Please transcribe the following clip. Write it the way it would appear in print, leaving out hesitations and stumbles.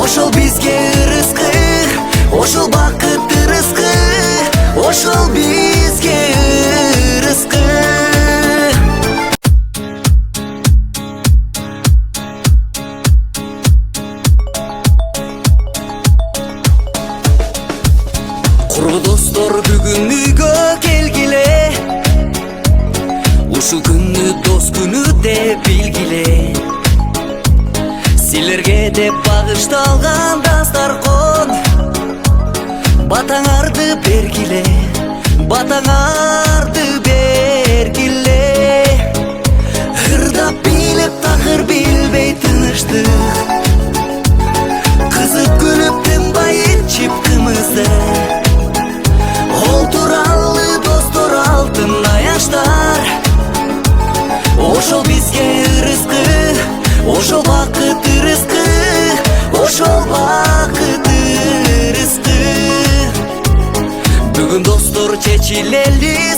ошол бизге ырыскы, ошол бакыттуу рызкы, ошол бизге ырыскы. Курбу достор бүгүн үйгө келгиле, ушул күнү дос күнү деп билгиле. Силерге деп багышталган дастаркон, батаңарды бергиле, батаңарды бергиле. Ырдап билеп такыр билбей тыныштык, кызып күлүп тынбай ичип кымызды. Олтуралы достор алтын аяштар, ошол бизге ырыскы, ошол бакыттуу рызкы, ошол бакыттуу рызкы. Бүгүн достор чечилели